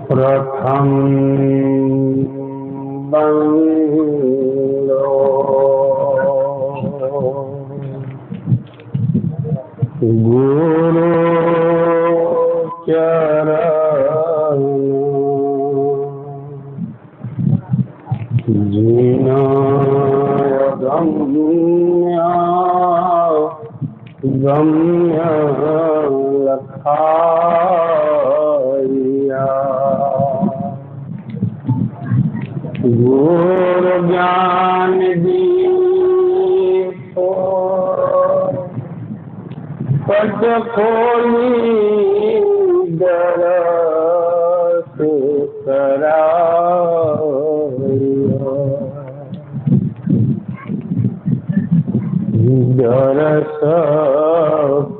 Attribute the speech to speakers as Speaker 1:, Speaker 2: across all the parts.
Speaker 1: प्रथम बंदो गुरु चरण जिना गम्य लखाया गुरु ज्ञान दीपो पट खोली दरस कराया दरस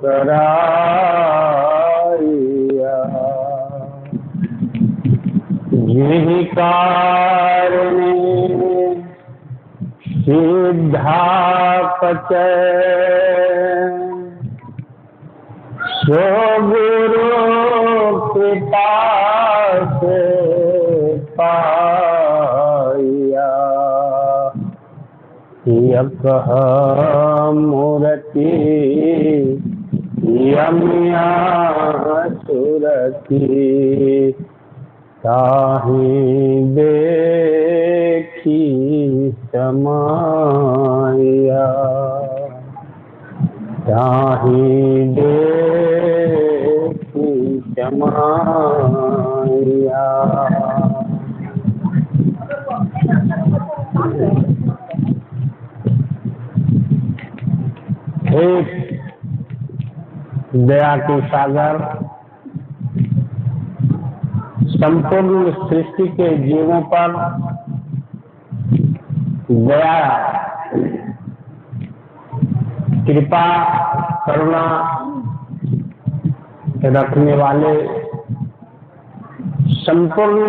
Speaker 1: कराया जिहि कारणे सिद्धा पचय सो गुरु कृपा से पाया यकह मूर्ति यम्या सुरति ताहि देखी समाया ताहि देखी समाया। एक दया के सागर संपूर्ण सृष्टि के जीवों पर दया कृपा करुणा रखने वाले संपूर्ण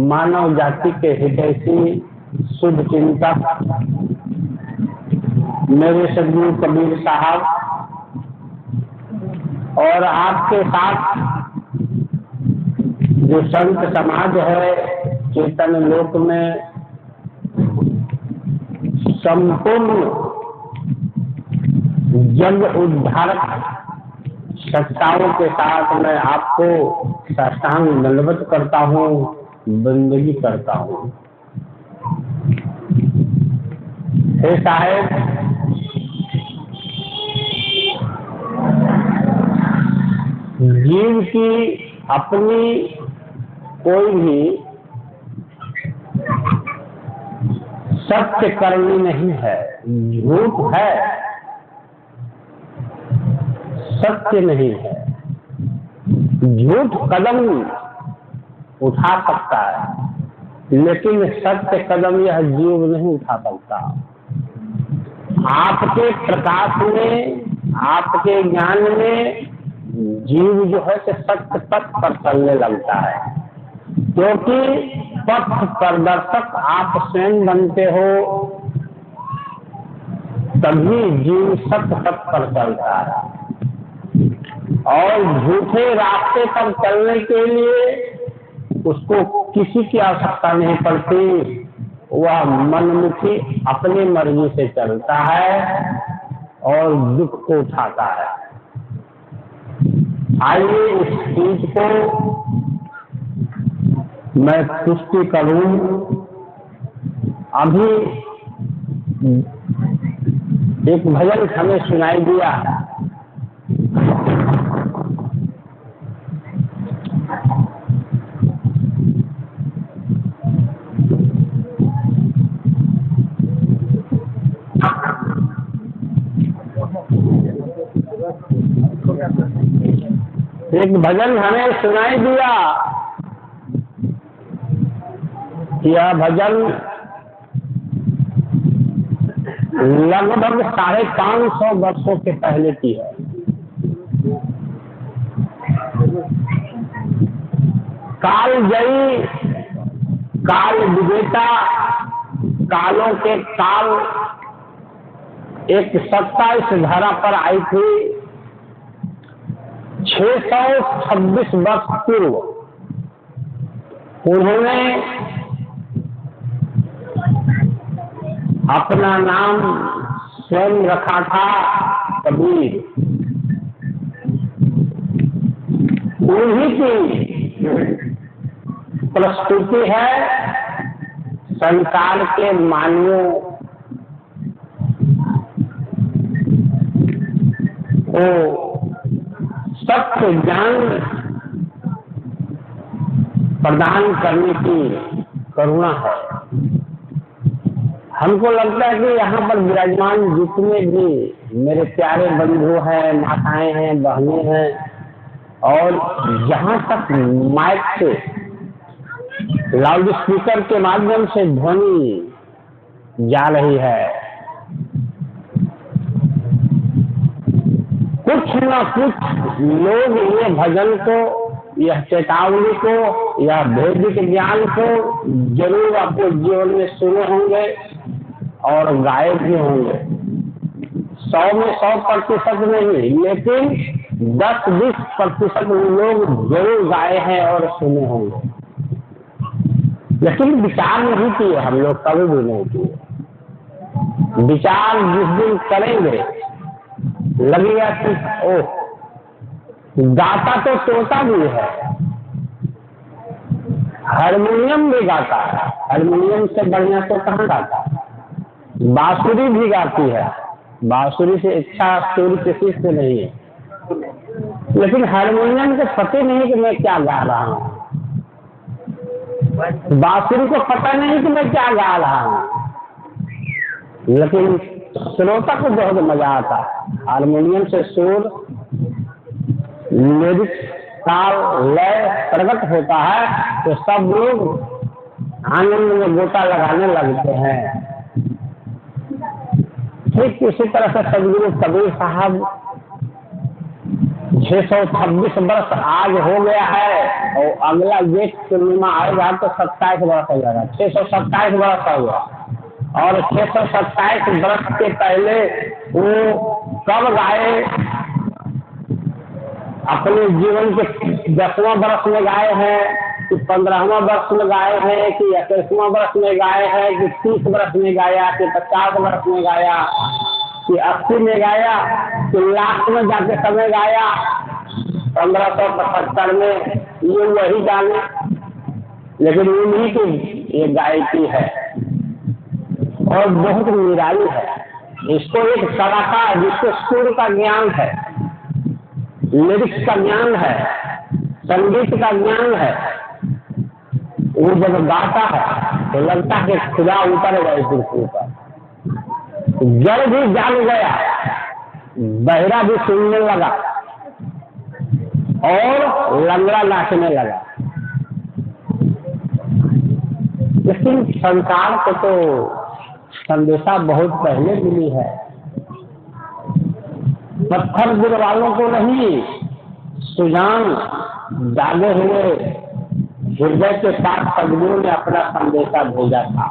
Speaker 1: मानव जाति के हृदय से शुभ चिंतक मेरे सदगुरु कबीर साहब और आपके साथ जो संत समाज है चेतन लोक में संपूर्ण जग उद्धारक सत्ताओं के साथ मैं आपको साष्टांग दंडवत करता हूँ, बंदगी करता हूँ। हे साहेब, जीव की अपनी कोई भी सत्य करनी नहीं है, झूठ है, सत्य नहीं है। झूठ कदम उठा सकता है लेकिन सत्य कदम यह जीव नहीं उठा सकता। आपके प्रकाश में, आपके ज्ञान में जीव जो है से सत्य पथ पर चलने लगता है, क्योंकि पथ प्रदर्शक आप स्वयं बनते हो, तभी जीव सत्य पथ पर चलता है। और झूठे रास्ते पर चलने के लिए उसको किसी की आवश्यकता नहीं पड़ती, वह मनमुखी अपनी मर्जी से चलता है और दुख को उठाता है। आइए इस चीज को मैं पुष्टि करूं। अभी एक भजन हमें सुनाई दिया, एक भजन हमें सुनाई दिया। यह भजन लगभग 550 वर्षों के पहले की है। काल जयी, काल विजेता, कालों के काल एक सत्ता इस धरा पर आई थी 626 वर्ष पूर्व। उन्होंने अपना नाम स्वयं रखा था कबीर। उन्हीं की प्रस्तुति है संसार के मानवों को सत्य ज्ञान प्रदान करने की करुणा है। हमको लगता है कि यहाँ पर विराजमान जितने भी मेरे प्यारे बंधु हैं, माताएं हैं, बहनें हैं, और जहाँ तक माइक से लाउड स्पीकर के माध्यम से ध्वनि जा रही है, कुछ न कुछ लोग ये भजन को, यह चेतावनी को, यह वैदिक ज्ञान को जरूर अपने जीवन में सुने होंगे और गाए भी होंगे। 100 में 100% नहीं, लेकिन 10-20% लोग जरूर गाए हैं और सुने होंगे, लेकिन विचार नहीं किए। हम लोग कभी भी नहीं किए। विचार जिस दिन करेंगे लगेगा कि ओह, गाता तो तोता भी है, हारमोनियम भी गाता है, हारमोनियम से बढ़िया तो कहाँ गाता है। बांसुरी भी गाती है, बांसुरी से अच्छा सुर किसी से नहीं है, लेकिन हारमोनियम को पता नहीं कि मैं क्या गा रहा हूँ, बांसुरी को पता नहीं कि मैं क्या गा रहा हूँ, लेकिन श्रोता को बहुत मजा आता है। हारमोनियम से सुर, लिरिक्स, ताल, लय प्रकट होता है तो सब लोग आनंद में गोता लगाने लगते हैं। ठीक इसी तरह से सदगुरु कबीर साहब 626 वर्ष आज हो गया है, और अगला जेठ पूर्णिमा आएगा तो 27 वर्ष हो जाएगा। 627 वर्ष हो गया, और 627 वर्ष के पहले वो कब गाए, अपने जीवन के 10वां वर्ष में गाए हैं कि 15वां वर्ष में गाए हैं कि 21वां वर्ष में गाए हैं कि 30 वर्ष में गाया कि 50 वर्ष में गाया कि 80 में गाया कि लास्ट में जाके समय गाया 1575 में, ये वही गाने, लेकिन उन्हीं की ये गायकी है और बहुत निराली है। इसको एक कलाकार जिसको सुर का ज्ञान है, लिरिक्स का ज्ञान है, संगीत का ज्ञान है, वो जब गाता है तो लगता है कि खुदा उतर गए कुर्सी पर। जड़ भी जाग गया, बहरा भी सुनने लगा और लंगड़ा नाचने लगा। लेकिन संसार को तो संदेशा बहुत पहले मिली है, पत्थर दिल वालों को नहीं, सुजान जागे हुए हृदय के साथ सदगुरु ने अपना संदेशा भेजा था।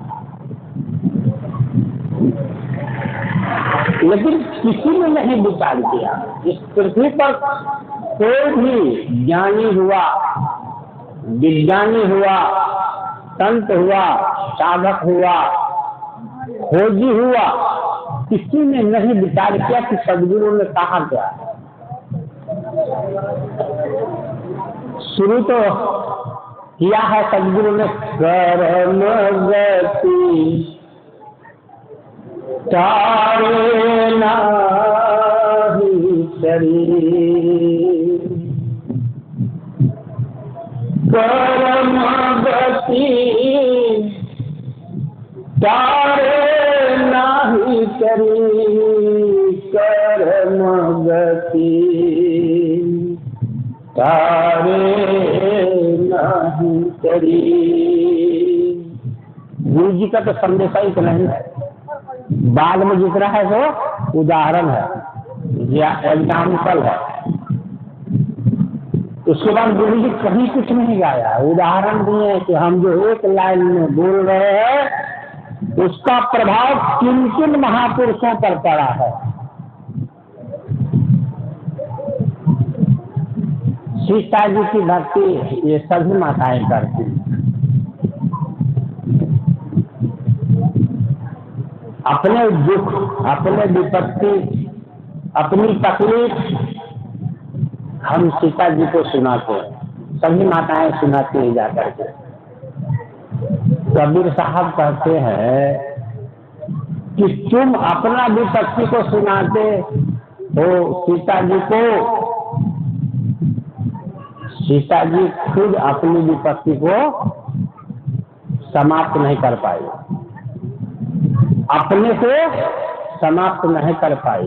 Speaker 1: लेकिन किसी ने नहीं विचार किया। इस पृथ्वी पर कोई भी ज्ञानी हुआ, विज्ञानी हुआ, संत हुआ, साधक हुआ, खोजी हुआ, किसी ने नहीं विचार किया कि सदगुरु ने कहा क्या। शुरू तो किया है सदगुरु ने, कर्म गति तारे नाहि शरीर, कर्म गति तारे नाहि शरीर, कर्म गति तारे नहीं शरीर। गुरु जी का तो संदेशा ही तो नहीं है, बाद में जिस रहा है वो उदाहरण है या एग्जाम्पल है। उसके बाद गुरु जी कहीं कुछ नहीं गाया, उदाहरण दिए है कि हम जो एक लाइन में बोल रहे हैं उसका प्रभाव किन किन महापुरुषों पर पड़ा है। सीता जी की भक्ति ये सभी माताएं करती हैं। अपने दुख, अपने विपत्ति, अपनी तकलीफ हम सीता जी को सुनाते हैं, सभी माताएं सुनाती हैं जाकर के। कबीर साहब कहते हैं कि तुम अपना विपत्ति को सुनाते हो सीता जी को, सीता जी खुद अपनी विपत्ति को समाप्त नहीं कर पाई, अपने से समाप्त नहीं कर पाई,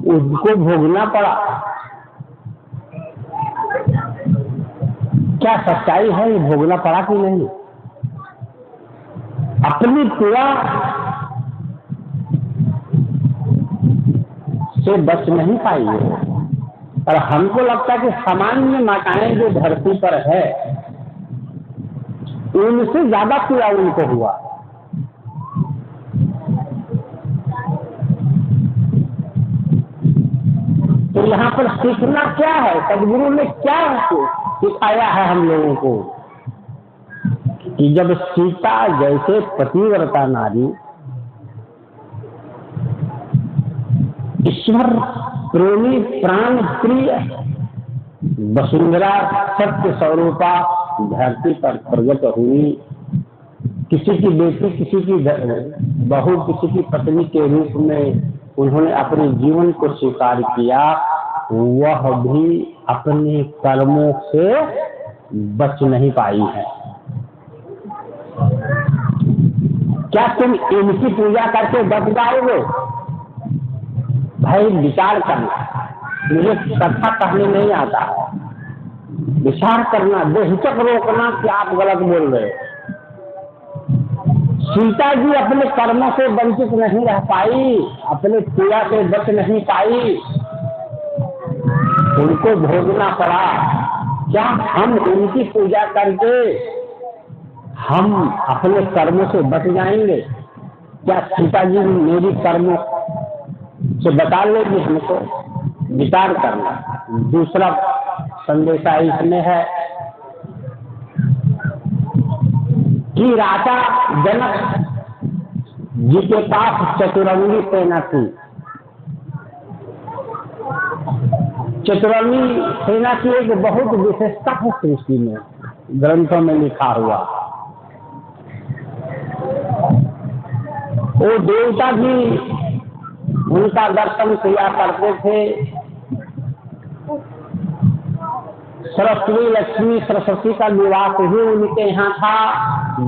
Speaker 1: उसको भोगना पड़ा। क्या सच्चाई है, ये भोगना पड़ा कि नहीं? अपनी पीड़ा से बच नहीं पाई है। और हमको लगता है कि सामान्य माताएं जो धरती पर है उनसे ज्यादा पीड़ा उनको हुआ। तो यहाँ पर सीखना क्या है? सदगुरु ने क्या सिखाया है हम लोगों को कि जब सीता जैसे पतिव्रता नारी, ईश्वर प्रेमी, प्राण प्रिय वसुंधरा सत्य स्वरूपा धरती पर प्रकट हुई, किसी की बेटी, किसी की बहू, किसी की पत्नी के रूप में उन्होंने अपने जीवन को स्वीकार किया, वह भी अपने कर्मों से बच नहीं पाई है। क्या तुम इनकी पूजा करके बच जाओगे? भाई विचार करना, मुझे कथा कहने नहीं आता है, विचार करना, बेहिचक रोकना कि आप गलत बोल रहे हो। सीता जी अपने कर्मों से वंचित नहीं रह पाई, अपने पीड़ा से बच नहीं पाई, उनको भोगना पड़ा। क्या हम उनकी पूजा करके हम अपने कर्मों से बच जाएंगे? क्या सीता जी मेरी कर्मों से बता लेगी हमको? विचार करना। दूसरा संदेशा इसमें है कि राजा जनक जी के पास चतुरंगी सेना थी। चतुरंगी सेना की एक बहुत विशेषता है सृष्टि में, ग्रंथों में लिखा हुआ। वो देवता भी उनका दर्शन किया करते थे। सरस्वती, लक्ष्मी, सरस्वती का निवास ही उनके यहाँ था।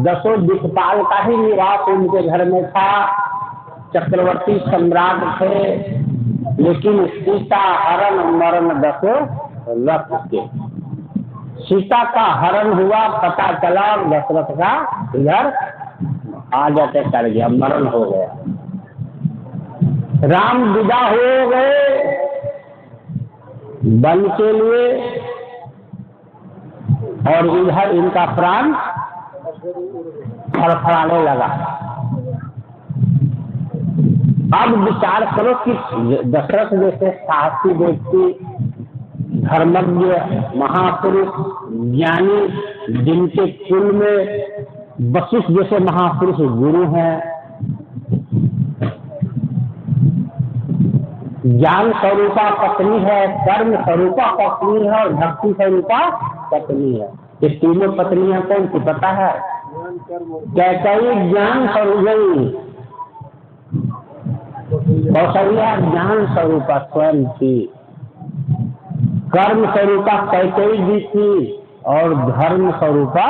Speaker 1: 10 दिक्पाल का ही निवास उनके घर में था। चक्रवर्ती सम्राट थे, लेकिन सीता हरण मरण 10 लक्ष्य के। सीता का हरण हुआ, पता चला, दशरथ का इधर आ जाते कर गया, मरण हो गया। राम विदा हो गए वन के लिए, और इधर इनका प्राण फड़फड़ाने लगा। अब विचार करो कि दशरथ जैसे साहसी व्यक्ति, धर्मज्ञ, महापुरुष, ज्ञानी, जिनके कुल में वशिष्ठ जैसे महापुरुष गुरु हैं, ज्ञान स्वरूपा पत्नी है, कर्म स्वरूपा पत्नी है और भक्ति स्वरूपा पत्नी है। ये तीनों पत्नियां कौन सी पता है? कैकेयी ज्ञान स्वरूप, कौशल्या ज्ञान स्वरूपा स्वयं थी, कर्म स्वरूपा कैकेयी जी थी और धर्म स्वरूपा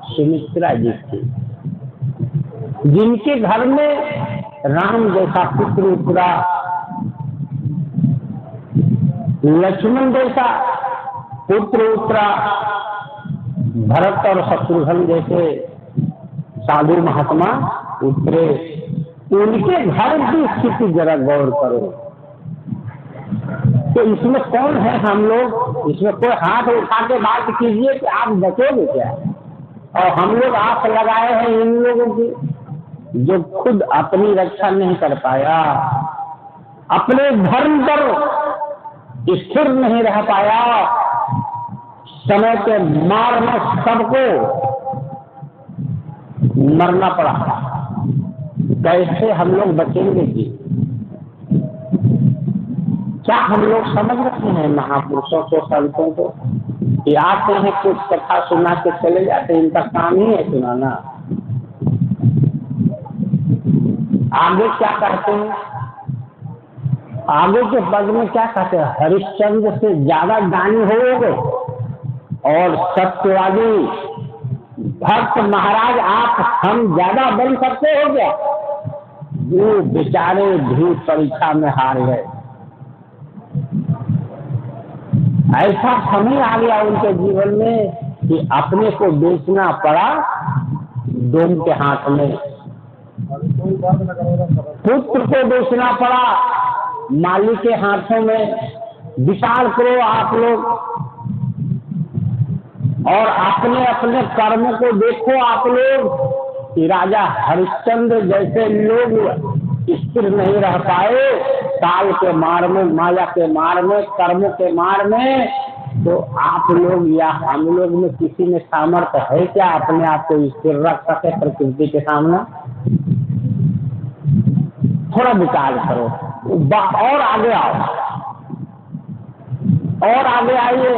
Speaker 1: सुमित्रा जी थी। जिनके घर में राम जैसा पुत्र उतरा, लक्ष्मण जैसा पुत्र उतरा, भरत और शत्रुघ्न जैसे साधु महात्मा उतरे, उनके घर की स्थिति जरा गौर करो। तो इसमें कौन है हम लोग? इसमें कोई हाथ उठा के बात कीजिए कि आप बचोगे क्या? और हम लोग आस लगाए हैं इन लोगों की, जो खुद अपनी रक्षा नहीं कर पाया, अपने धर्म पर स्थिर नहीं रह पाया, समय के मार में सबको मरना पड़ा। कैसे हम लोग बचेंगे जी? क्या हम लोग समझ रहे हैं महापुरुषों को, संतों को? कि आते हैं कुछ कथा सुना के चले जाते हैं, इनका काम ही है सुनाना। आगे क्या कहते हैं? आगे के पद में क्या कहते हैं? हरिश्चंद्र से ज्यादा दानी होगे और सत्यवादी भक्त महाराज आप हम ज्यादा बन सकते हो क्या? वो बेचारे भी परीक्षा में हार गए। ऐसा समय आ गया उनके जीवन में कि अपने को बेचना पड़ा डोम के हाथ में, पुत्र को बेचना पड़ा माली के हाथों में। विचार करो आप लोग, और अपने अपने कर्म को देखो आप लोग कि राजा हरिश्चंद्र जैसे लोग स्थिर नहीं रह पाए काल के मार में, माया के मार में, कर्मों के मार में, तो आप लोग या हम लोग में किसी में सामर्थ्य है क्या अपने आप को स्थिर रख सके प्रकृति के सामने? थोड़ा विचार करो और आगे आओ, और आगे आइए।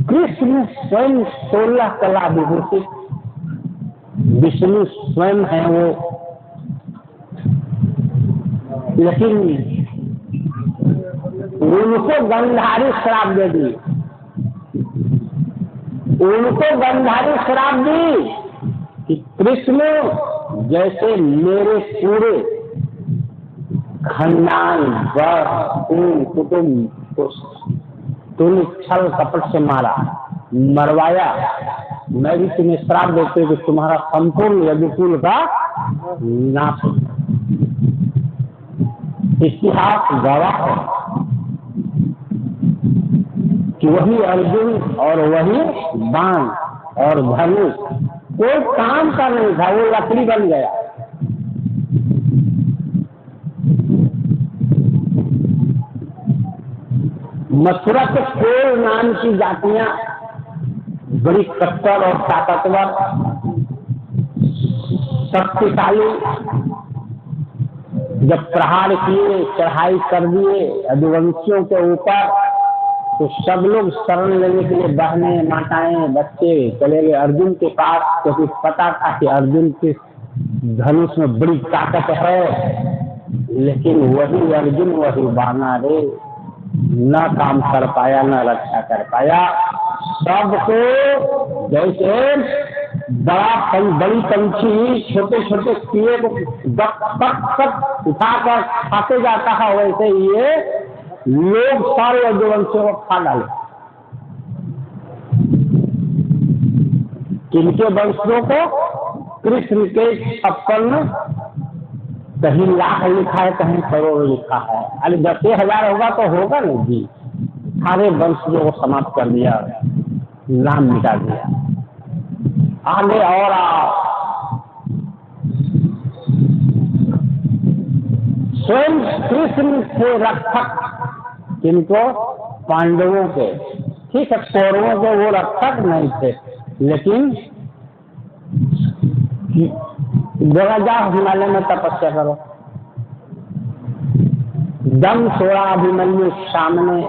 Speaker 1: कृष्ण स्वयं 16 कला विभूषित, विष्णु स्वयं है वो, लेकिन उनको गंधारी श्राप दे दी, उनको गंधारी श्राप दी कि कृष्ण जैसे मेरे पूरे खानदान कुटुंब को तूने छल कपट से मारा, मरवाया, मैं भी तुम्हें श्राप देते कि तुम्हारा संपूर्ण यदुकुल का नाश। इतिहास गवाह है कि वही अर्जुन और वही बाण और धनुष कोई काम का नहीं था, वो लकड़ी बन गया। मथुरा के कोल नाम की जातियां बड़ी कट्टर और ताकतवर शक्तिशाली जब प्रहार किए, चढ़ाई कर दिए यदुवंशियों के ऊपर, तो सब लोग शरण लेने के लिए बहनें, माताएं, बच्चे चले गए अर्जुन के पास, क्योंकि पता था कि अर्जुन के धनुष में बड़ी ताकत है। लेकिन वही अर्जुन वही बाना रे, न काम कर पाया, न रक्षा कर पाया। सबको जैसे बड़ी पंछी छोटे छोटे कीड़े को उठाकर खाते जाता है, वैसे ये लोग सारे यदुवंशियों को खा डाले। किनके वंशों को? कृष्ण के 56, कहीं लाख लिखा है, कहीं करोड़ लिखा है। अरे 10,000 होगा तो होगा नहीं जी, सारे वंशों को समाप्त कर दिया, नाम मिटा दिया। आगे और स्वयं कृष्ण थे रक्षक, किनको? पांडवों के। ठीक है, कौरवों के वो रक्षक नहीं थे, लेकिन बोला जाओ हिमालय में तपस्या करो। दम छोड़ा अभिमन्यु सामने,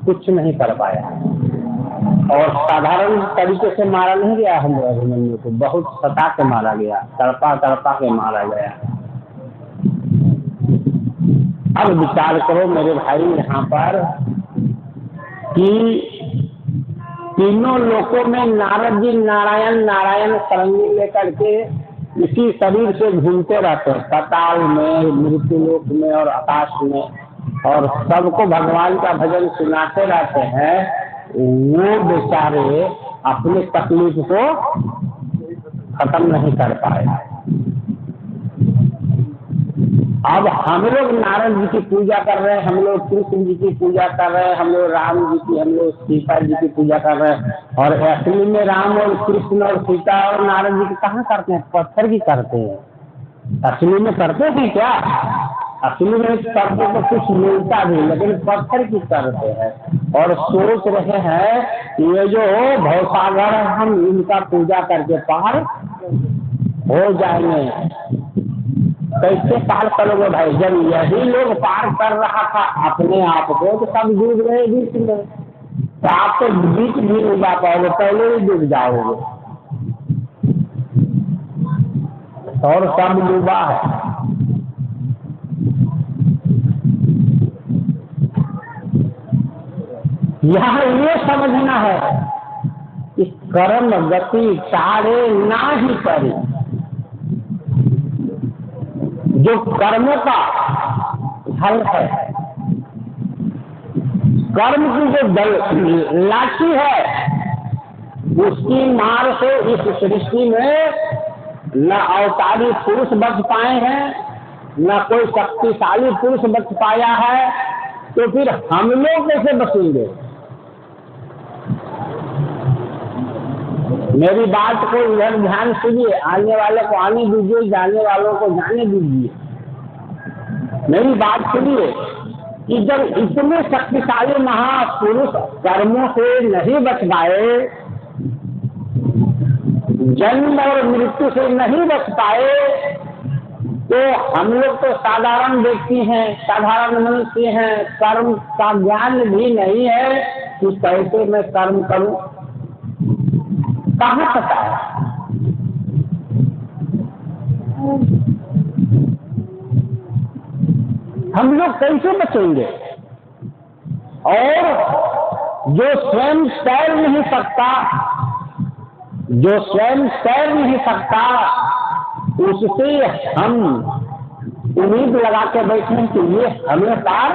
Speaker 1: कुछ नहीं कर पाया, और साधारण तरीके से मारा नहीं गया हम अभिमन्यु को, बहुत सता के मारा गया, तड़पा तड़पा के मारा गया। अब विचार करो मेरे भाई यहाँ पर कि तीनों लोकों में नारद जी नारायण नारायण सरंगी लेकर के इसी शरीर से घूमते रहते हैं, पाताल में, मृत्युलोक में और आकाश में, और सबको भगवान का भजन सुनाते रहते हैं। वो बेचारे अपने तकलीफ को खत्म नहीं कर पाए। अब हम लोग नारायण जी की पूजा कर रहे हैं, हम लोग कृष्ण जी की पूजा कर रहे हैं, हम लोग राम जी की, हम लोग सीता जी की पूजा कर रहे हैं, और असली में राम और कृष्ण और सीता और नारायण जी की कहाँ करते हैं? पत्थर की करते हैं। असली में करते हैं क्या? असली में करते तो कुछ मिलता भी, लेकिन पत्थर की करते हैं, और सोच रहे हैं ये जो भवसागर हम इनका पूजा करके पार हो जाएंगे। कैसे पार करोगे भाई? जब यही लोग पार कर रहा था अपने आप को तो सब डूब गए बीच में, तो आप तो बीच भी नहीं जा पाओगे, पहले ही डूब जाओगे। और सब डूबा है। यहाँ ये समझना है कि कर्म गति टारे ना ही करे। जो कर्मों का फल है, कर्म की जो लाठी है, उसकी मार से इस सृष्टि में न अवतारी पुरुष बच पाए हैं, न कोई शक्तिशाली पुरुष बच पाया है, तो फिर हम लोग कैसे बचेंगे? मेरी बात को इधर ध्यान सुनिए, आने वाले को आने दीजिए, जाने वालों को जाने दीजिए। मेरी बात सुनिए कि जब इतने शक्तिशाली महापुरुष कर्मों से नहीं बच पाए, जन्म और मृत्यु से नहीं बच पाए, तो हम लोग तो साधारण व्यक्ति हैं, साधारण मनुष्य हैं, कर्म का ज्ञान भी नहीं है कि कैसे मैं कर्म करूं, कहाँ पता है? हम लोग कैसे बचेंगे? और जो स्वयं तैर नहीं सकता, जो स्वयं तैर नहीं सकता, उससे हम उम्मीद लगा के बैठे कि ये हमें पार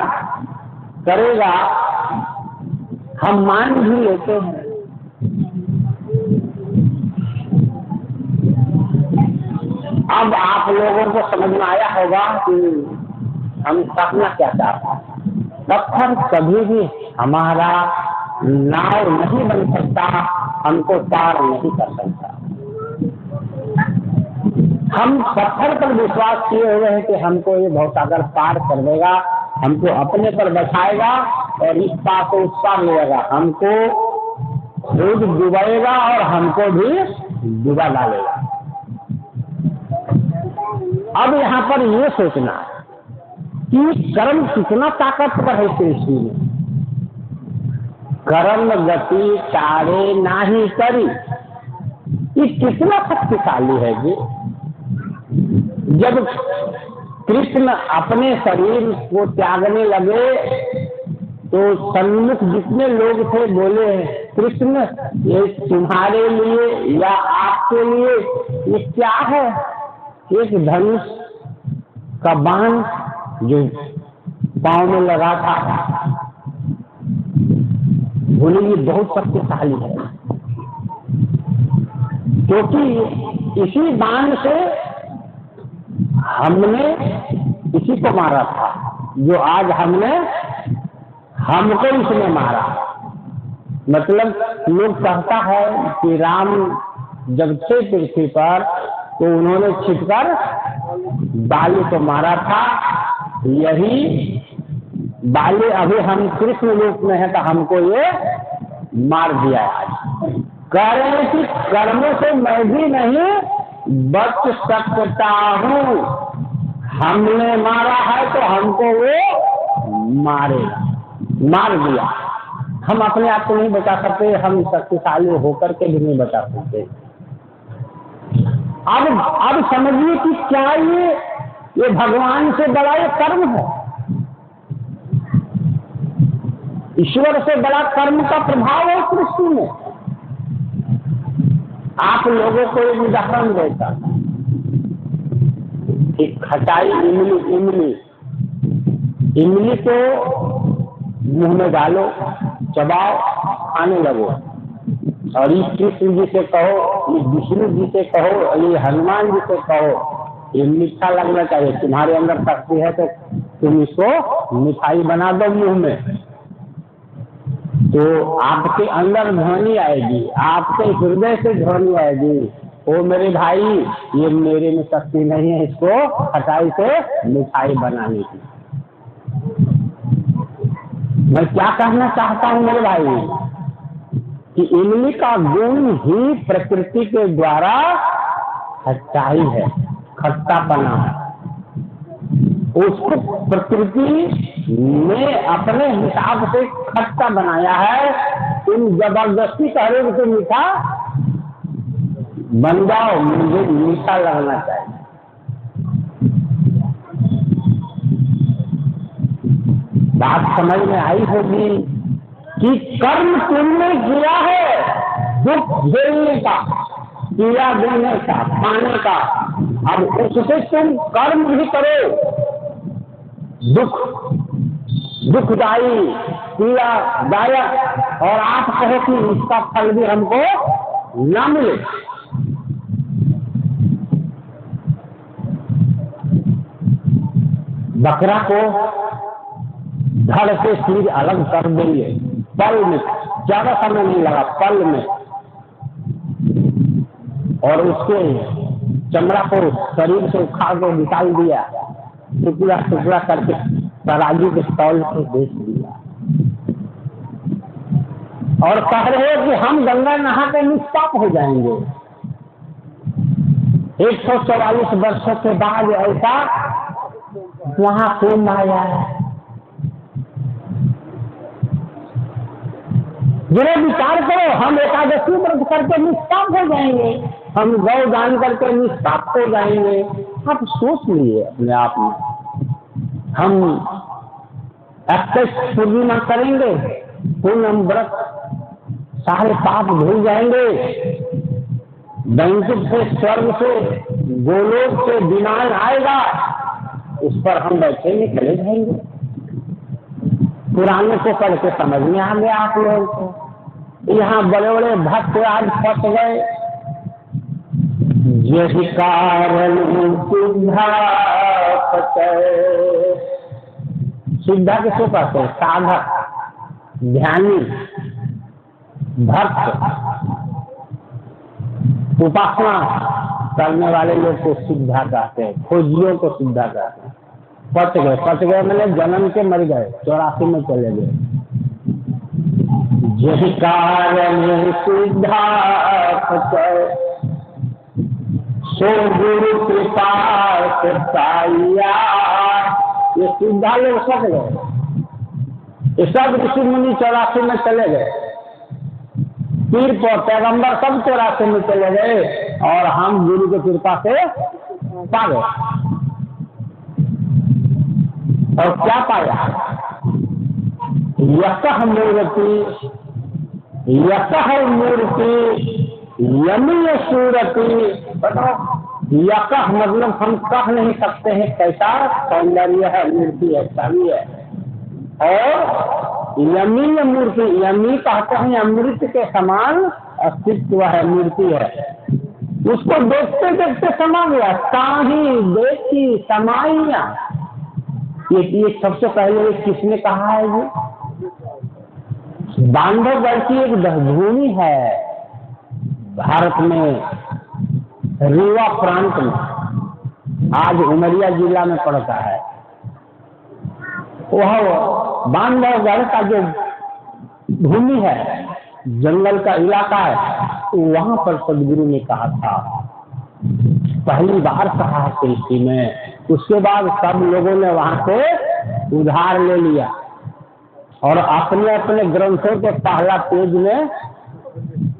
Speaker 1: करेगा, हम मान भी लेते हैं। अब आप लोगों को समझ में आया होगा कि हम करना क्या चाहते हैं। पत्थर कभी भी हमारा नाव नहीं बन सकता, हमको पार नहीं कर सकता। हम पत्थर पर विश्वास किए हुए हैं कि हमको ये भवसागर पार कर देगा, हमको अपने पर बैठाएगा और इस पार को उस पार ले जाएगा, हमको खुद डुबाएगा और हमको भी डुबा डालेगा। अब यहाँ पर ये सोचना कि कर्म कितना ताकतवर है सृष्टि में। कर्म गति टारे ना ही करी, ये कितना शक्तिशाली है जी। जब कृष्ण अपने शरीर को त्यागने लगे तो सन्मुख जितने लोग थे बोले, कृष्ण ये तुम्हारे लिए या आपके लिए ये क्या है? एक धनुष का बाण जो पांव में लगा था, बोले ये बहुत शक्तिशाली है, क्योंकि इसी बाण से हमने इसी को मारा था, जो आज हमको इसने मारा। मतलब लोग कहता है कि राम जब थे पृथ्वी पर तो उन्होंने छिपकर बाली को मारा था, यही बाली अभी हम कृष्ण रूप में है तो हमको ये मार दिया है। कह रहे हैं कि कर्मों से मैं भी नहीं बच सकता हूँ, हमने मारा है तो हमको वो मारेगा, मार दिया। हम अपने आप को नहीं बचा सकते, हम शक्तिशाली होकर के भी नहीं बचा सकते। अब समझिए कि क्या ये भगवान से बड़ा ये कर्म है, ईश्वर से बड़ा कर्म का प्रभाव है सृष्टि में। आप लोगों को एक उदाहरण देता कि खटाई इमली को मुंह में डालो, चबाओ, खाने लगो, और इस कृष्ण जी से कहो, इस विष्णु जी से कहो, ये हनुमान जी से कहो, ये मीठा लगना चाहिए, तुम्हारे अंदर शक्ति है तो तुम इसको मिठाई बना दो मुंह में, तो आपके अंदर ध्वनि आएगी, आपके हृदय से ध्वनि आएगी, ओ मेरे भाई ये मेरे में शक्ति नहीं है इसको खटाई से मिठाई बनाने की। मैं क्या कहना चाहता हूँ मेरे भाई कि इमली का गुण ही प्रकृति के द्वारा खट्टाई है, खट्टापना है। उसको प्रकृति ने अपने हिसाब से खट्टा बनाया है। तुम जबरदस्ती करोगे तो मीठा बन जाओ, मुझे मीठा लगना चाहिए। बात समझ में आई होगी कि कर्म तुमने किया है दुख झेलने का, पीड़ा देने का, खाने का। अब उससे तुम कर्म भी करो दुखदायी, पीड़ादायक, और आप कहो कि इसका फल भी हमको न मिले। बकरा को धड़ से सिर अलग कर देंगे पल में, ज्यादा समय नहीं लगा, पल में, और उसके चमड़ा को शरीर से उखाड़ के निकाल दिया, टुकड़ा टुकड़ा करके तराजू के तौल पे बेच दिया, और कह रहे कि हम गंगा नहा के निष्पाप हो जाएंगे। 144 वर्षों के बाद ऐसा वहां कुंभ आया है। जरा विचार करो, हम एकादशी व्रत करके निष्पाप हो जाएंगे, हम गौ दान करके निष्पाप हो जाएंगे। आप सोच लिए अपने आप में, हम 21 पूर्णिमा करेंगे, पूर्णम व्रत, सारे पाप धुल जाएंगे, दैनिक से, स्वर्ग से, गोलोक से विमान आएगा, उस पर हम बैठे में चले जाएंगे। पुराने को पढ़ के समझ में आ गया आप लोगों को। यहाँ बड़े बड़े भक्त आज फंस गए। यही कारण सिद्धा किसको कहते हैं? साधक, ध्यानी, भक्त, उपासना करने वाले लोग को सिद्धा कहते हैं, खोजियों को सिद्धा कहते हैं। पच गए मैंने जन्म के मर गए, 84 में चले गए। यही कारण सिद्धा सो गुरु कृपा से पाया। ये सिद्धा लोग सच गए, ये सब ऋषि मुनि 84 में चले गए, पीर पैगंबर सब 84 में चले गए, और हम गुरु की कृपा से पा गए। और क्या पाया? यतः मूर्ति, यतः मूर्ति यमीय सूरति। बताओ, यतः मतलब हम कह नहीं सकते हैं कैसा सौंदर्य है, मूर्ति है, छवि है। और यमीय मूर्ति, यमी कहते हैं अमृत के समान अस्तित्व है, मूर्ति है। उसको देखते देखते समा गया, ताही देखी समाइया। ये सबसे पहले किसने कहा है? ये बांधवगढ़ की एक भूमि है भारत में, रीवा प्रांत में, आज उमरिया जिला में पड़ता है। वह बांधवगढ़ का जो भूमि है, जंगल का इलाका है, वहां पर सदगुरु ने कहा था, पहली बार कहा कृषि में। उसके बाद सब लोगों ने वहां से उधार ले लिया और अपने अपने ग्रंथों के पहला पेज में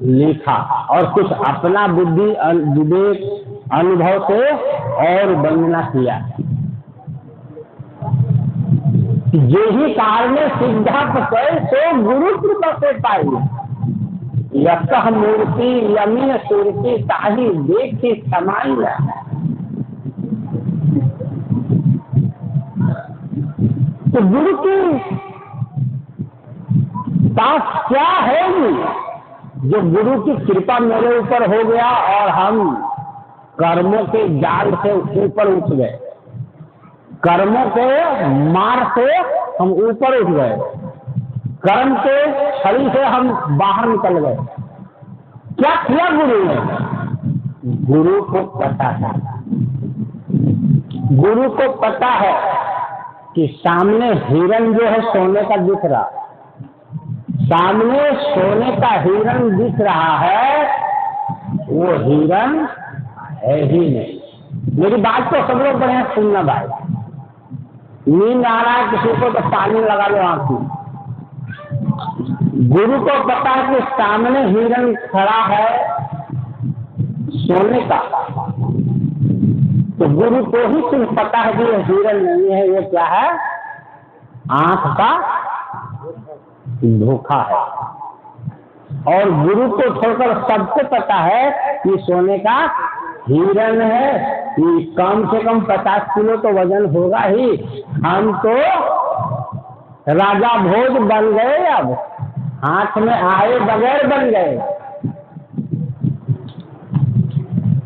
Speaker 1: लिखा, और कुछ अपना बुद्धि विवेक अनुभव से और वंदना किया। यही कारण सिद्धा पकड़ सो गुरु कृपा से पाई। यतः मूर्ति यमीन सूर्ति ताही देखी समाइया। तो गुरु की पास क्या है जो गुरु की कृपा मेरे ऊपर हो गया और हम कर्मों के जाल से ऊपर उठ गए, कर्मों के मार से हम ऊपर उठ गए, कर्म के छड़ी से हम बाहर निकल गए। क्या किया गुरु ने? गुरु को पता है, गुरु को पता है कि सामने हिरण जो है सोने का दिख रहा, सामने सोने का हिरण दिख रहा है, वो हिरण है ही नहीं। मेरी बात को सब लोग बढ़िया सुनना भाई। नींद आ रहा है किसी को तो पानी लगा लो आंख में। गुरु को पता है कि सामने हिरण खड़ा है सोने का, तो गुरु को ही सिर्फ पता है कि ये हिरण नहीं है, ये क्या है, आंख का धोखा है। और गुरु को छोड़कर सबको पता है कि सोने का हिरण है, कि कम से कम 50 किलो तो वजन होगा ही। हम तो राजा भोज बन गए, अब हाथ में आए बगैर बन गए।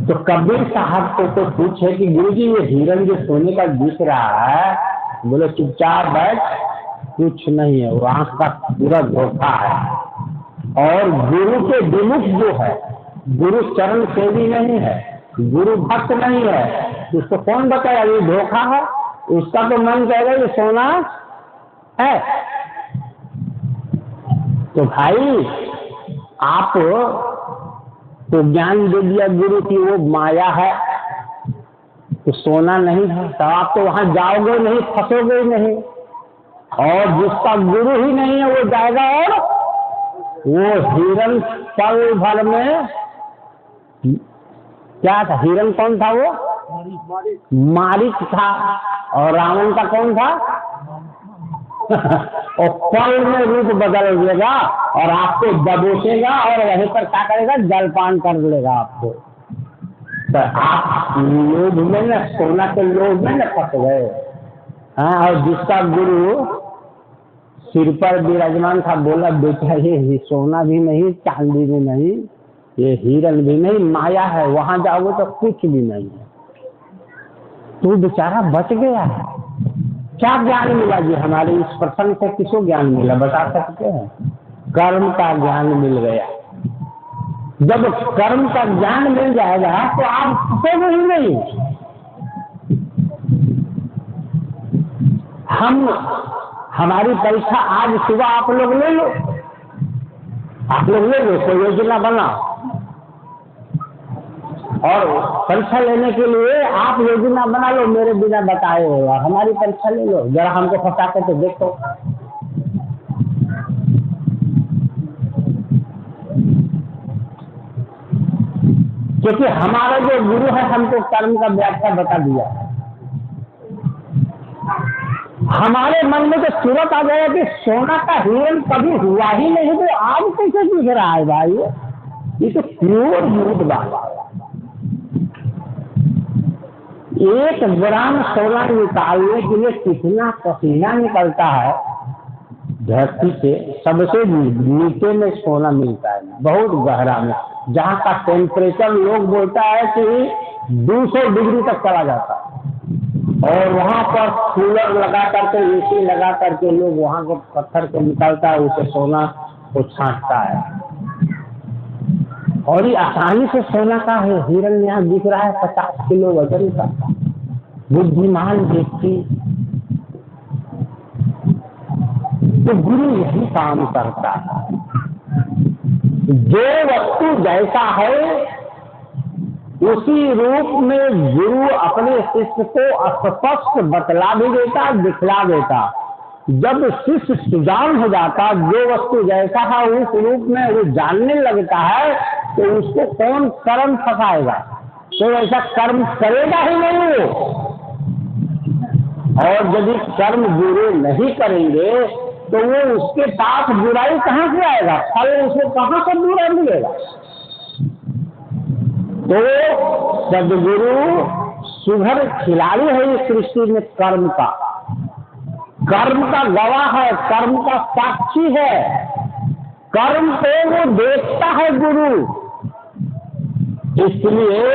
Speaker 1: तो कबीर साहब को तो पूछे कि गुरुजी ये हिरण जो सोने का दिख रहा है, बोले चुपचाप बैठ, कुछ नहीं है, वो आंख का पूरा धोखा है। और गुरु के विमुख जो है, गुरु चरण सेवी नहीं है, गुरु भक्त नहीं है, उसको कौन बताया ये धोखा है? उसका तो मन कहेगा ये सोना है। तो भाई आप तो ज्ञान दे दिया गुरु की वो माया है, तो सोना नहीं है, तो आप तो वहां जाओगे नहीं, फंसोगे नहीं। और जिसका गुरु ही नहीं है वो जाएगा, और वो हिरण पल भर में, क्या था हिरण, कौन था वो, मारीच था। और रावण का कौन था और पल में रूप बदल देगा और आपको दबोचेगा और वहीं पर क्या करेगा, जलपान कर लेगा आपको। तो आप लोभ में न, सोना के लोभ में न फंस गए। हाँ, और जिसका गुरु सिर पर विराजमान था, बोला बेटा ये सोना भी नहीं, चांदी भी नहीं, ये हिरण भी नहीं, माया है, वहां जाओगे तो कुछ भी नहीं है। तू बेचारा बच गया। क्या ज्ञान मिला जी हमारे इस प्रसंग से? किसको ज्ञान मिला बता सकते हैं? कर्म का ज्ञान मिल गया। जब कर्म का ज्ञान मिल जाएगा तो आप फंसोगे ही नहीं। हमारी परीक्षा आज सुबह आप लोग ले लो, आप लोग ले लो, कोई योजना बना, और परीक्षा लेने के लिए आप योजना बना लो, मेरे बिना बताए हो, हमारी परीक्षा ले लो, जरा हमको फंसा के तो देखो। क्योंकि हमारा जो गुरु है हमको कर्म का व्याख्या बता दिया। हमारे मन में तो तुरंत आ गया कि सोना का हिरण कभी हुआ ही नहीं, तो आज कैसे दिख रहा है भाई? ये तो प्योर झूठ बात है। 1 ग्राम सोना निकालने के लिए कितना पसीना निकलता है धरती से। सबसे नीचे में सोना मिलता है, बहुत गहरा में, जहाँ का टेम्परेचर लोग बोलता है कि 200 डिग्री तक चला जाता है। और वहां पर कूलर लगा करके, एसी लगा करके लोग वहां के पत्थर को निकालता है, उसे सोना को छांटता है। और ये आसानी से सोना का है हिरण यहाँ दिख रहा है 50 किलो वजन का। बुद्धिमान व्यक्ति, तो गुरु यही काम करता है। जो वस्तु जैसा है उसी रूप में गुरु अपने शिष्य को स्पष्ट बतला भी देता, दिखला देता। जब शिष्य सुजान हो जाता, जो वस्तु जैसा है उस रूप में वो जानने लगता है, तो उसको कौन कर्म फंसाएगा? तो ऐसा कर्म करेगा ही नहीं वो। और यदि कर्म गुरु नहीं करेंगे तो वो उसके पास बुराई कहाँ से आएगा? फल उसको कहाँ से बुरा मिलेगा? तो सदगुरु सुघर खिलाड़ी है इस सृष्टि में, कर्म का गवाह है, कर्म का साक्षी है। कर्म को वो देखता है गुरु। इसलिए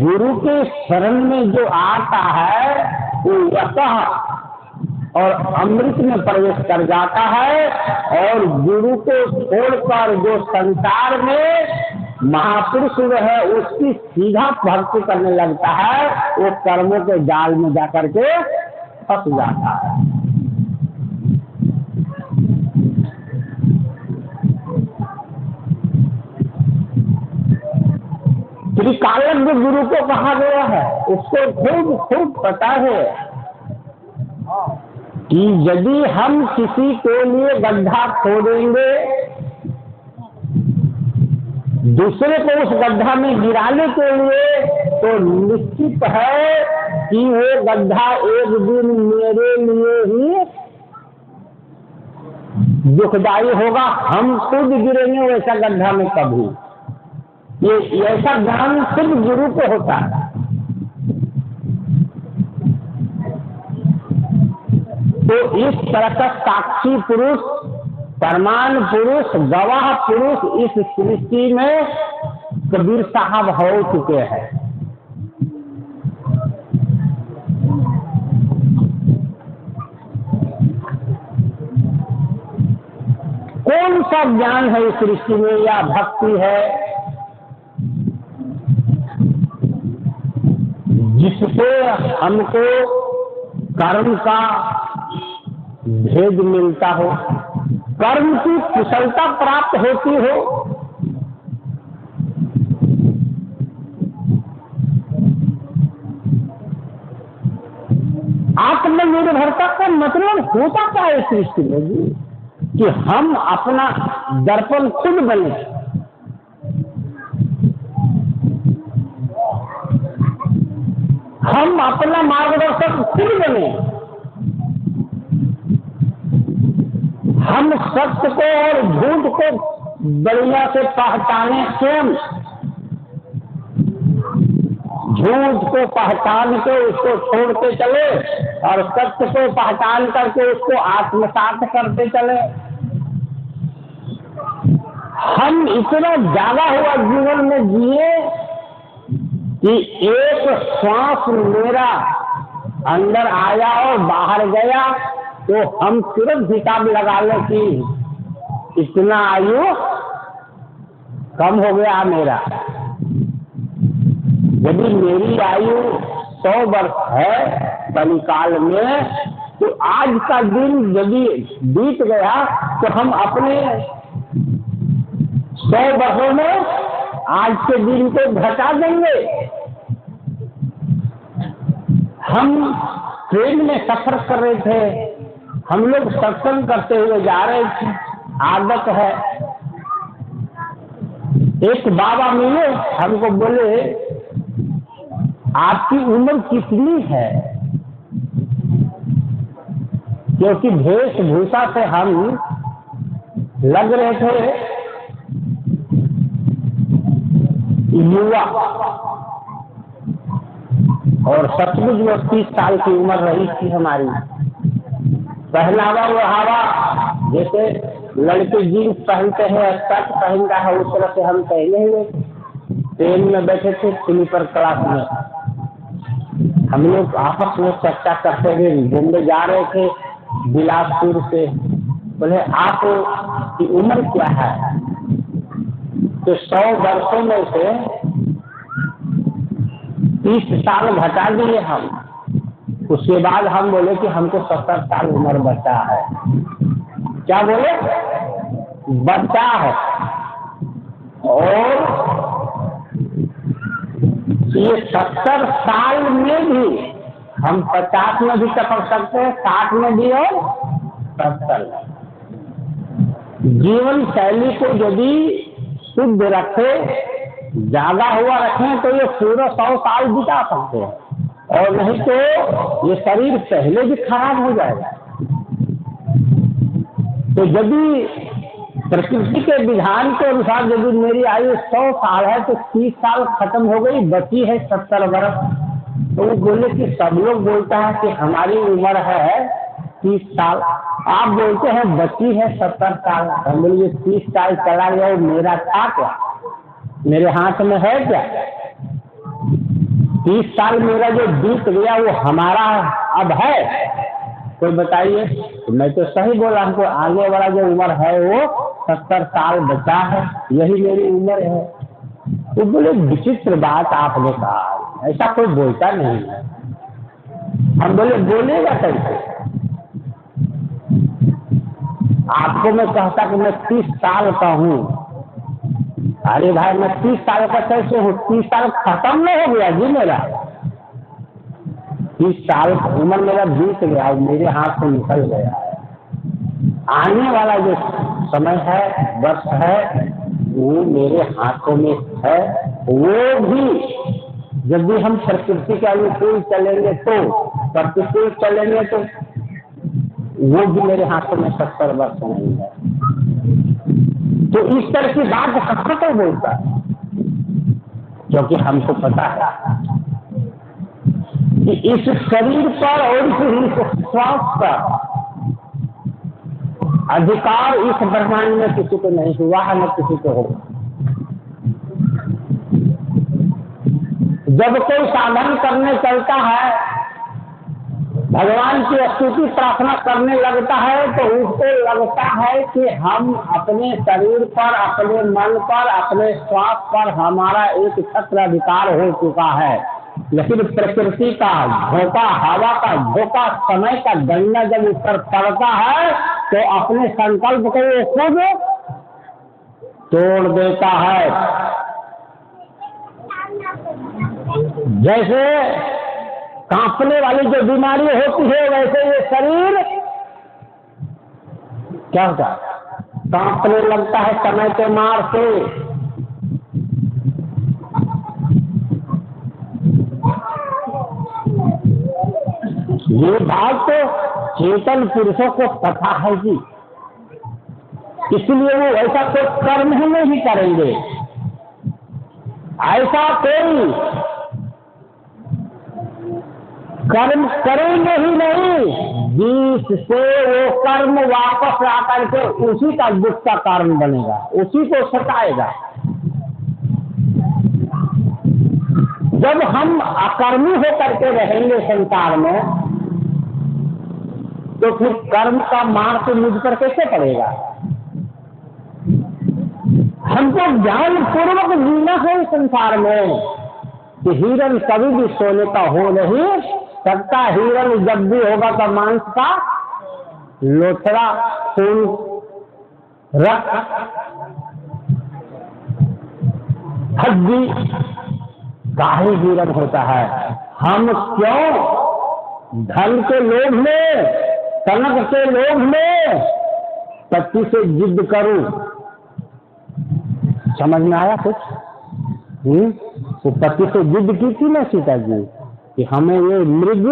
Speaker 1: गुरु के शरण में जो आता है वो यतः और अमृत में प्रवेश कर जाता है, और गुरु को छोड़कर जो संसार में महापुरुष है उसकी सीधा भक्ति करने लगता है, वो कर्मों के जाल में जाकर के फंस जाता है। त्रिकालज्ञ गुरु को कहा गया है, उसको खूब खूब पता है कि यदि हम किसी के लिए गड्ढा खोदेंगे, दूसरे को उस गड्ढा में गिराने के लिए, तो निश्चित है कि वो गड्ढा एक दिन मेरे लिए ही दुखदायी होगा। हम खुद गिरेंगे वैसा गड्ढा में कभी। ये ऐसा ज्ञान सिर्फ गुरु को होता है। तो इस तरह का साक्षी पुरुष, प्रमाण पुरुष, गवाह पुरुष इस सृष्टि में कबीर साहब हो चुके हैं। कौन सा ज्ञान है इस सृष्टि में, या भक्ति है जिससे हमको कर्म का भेद मिलता हो, कर्म की कुशलता प्राप्त होती हो? आत्मनिर्भरता का मतलब होता क्या है सृष्टि में जी? कि हम अपना दर्पण खुद बने, हम अपना मार्गदर्शक खुद बने, हम सत्य को और झूठ को बढ़िया से पहचाने, स्वयं झूठ को पहचान के उसको छोड़ते चले और सत्य को पहचान करके उसको आत्मसात करते चले। हम इतना ज्यादा हुआ जीवन में जिए कि एक श्वास मेरा अंदर आया और बाहर गया तो हम तुरंत हिसाब लगा ले कि इतना आयु कम हो गया मेरा। यदि मेरी आयु 100 वर्ष है कलिकाल में, तो आज का दिन यदि बीत गया तो हम अपने 100 वर्षों में आज के दिन को घटा देंगे। हम ट्रेन में सफर कर रहे थे, हम लोग सत्संग करते हुए जा रहे थे, आदत है। एक बाबा मिले, हमको बोले आपकी उम्र कितनी है? क्योंकि वेशभूषा से हम लग रहे थे युवा, और सचमुच में 30 साल की उम्र रही थी हमारी। पहनावा वहावा जैसे लड़के जीन्स पहनते हैं, शर्ट पहनता है, उस तरह से हम पहने हुए ट्रेन में बैठे थे, स्लीपर क्लास में। हम लोग आपस में चर्चा करते हुए बॉम्बे जा रहे थे बिलासपुर से। बोले आप की उम्र क्या है? तो 100 वर्षों में से 30 साल घटा दिए हम। उसके बाद हम बोले कि हमको 70 साल उम्र बचा है। क्या बोले? बचा है। और ये 70 साल में भी हम 50 में भी टपक सकते हैं, 60 में भी और 70 में। जीवन शैली को यदि शुद्ध रखे, ज्यादा हुआ रखें तो ये पूरा 100 साल बिता सकते हैं, और नहीं तो ये शरीर पहले भी खराब हो जाएगा। तो यदि प्रकृति के विधान के अनुसार यदि मेरी आयु 100 साल है तो 30 साल खत्म हो गई, बची है 70 वर्ष। तो वो बोले कि सब लोग बोलता है कि हमारी उम्र है 30 साल, आप बोलते हैं बची है 70 साल। हम बोलिए 30 साल चला गया, मेरा था क्या? मेरे हाथ में है क्या? 30 साल मेरा जो बीत गया वो हमारा अब है? कोई बताइए। तो मैं तो सही बोला, हमको आगे वाला जो उम्र है वो 70 साल बचा है, यही मेरी उम्र है। तो बोले विचित्र बात आपने कहा, ऐसा कोई बोलता नहीं है। हम बोले बोलेगा कैसे? आपको मैं कहता कि मैं 30 साल का हूँ, अरे भाई मैं 30 साल का कैसे हूँ? 30 साल खत्म नहीं हो गया जी मेरा। 30 साल उम्र मेरा बीत गया, मेरे हाथ से निकल गया है। आने वाला जो समय है, वर्ष है, वो मेरे हाथों में है। वो भी जब भी हम प्रकृति के अनुकूल चलेंगे तो, प्रतिकूल चलेंगे तो वो भी मेरे हाथों में 70 वर्ष नहीं है। तो इस तरह की बात सबसे तो बोलता है, क्योंकि हमको पता है कि इस शरीर पर और इस श्वास पर अधिकार इस ब्रह्मांड में किसी को नहीं हुआ है, न किसी को होगा। जब कोई साधन करने चलता है, भगवान की स्तुति प्रार्थना करने लगता है, तो उसको लगता है कि हम अपने शरीर पर, अपने मन पर, अपने श्वास पर हमारा एक छत्राधिकार हो चुका है। लेकिन प्रकृति का झोंका, हवा का झोंका, समय का डंडा जब उस पर पड़ता है तो अपने संकल्प को वो खुद तोड़ देता है। जैसे कांपने वाली जो बीमारी होती है, वैसे ये शरीर क्या होता है? कांपने लगता है समय के मार से। ये बात तो चेतन पुरुषों को पता है जी, इसलिए वो ऐसा कोई कर्म ही नहीं करेंगे। ऐसा कोई कर्म करेंगे ही नहीं जिससे वो कर्म वापस आकर के उसी का दुख का कारण बनेगा, उसी को सताएगा। जब हम अकर्मी होकर के रहेंगे संसार में, तो फिर कर्म का मार तो मुझ पर कैसे पड़ेगा? हमको ज्ञान पूर्वक जीना है इस संसार में कि हिरण कभी भी सोने का हो नहीं सकता। हिरण जब भी होगा तो मांस का लोथड़ा, खून, रक्त, हड्डी का ही हिरण होता है। हम क्यों धन के लोभ में, कनक के लोभ में पति से जिद करूं? समझ में आया कुछ? तो पति से जिद की थी ना सीता जी कि हमें ये मृग,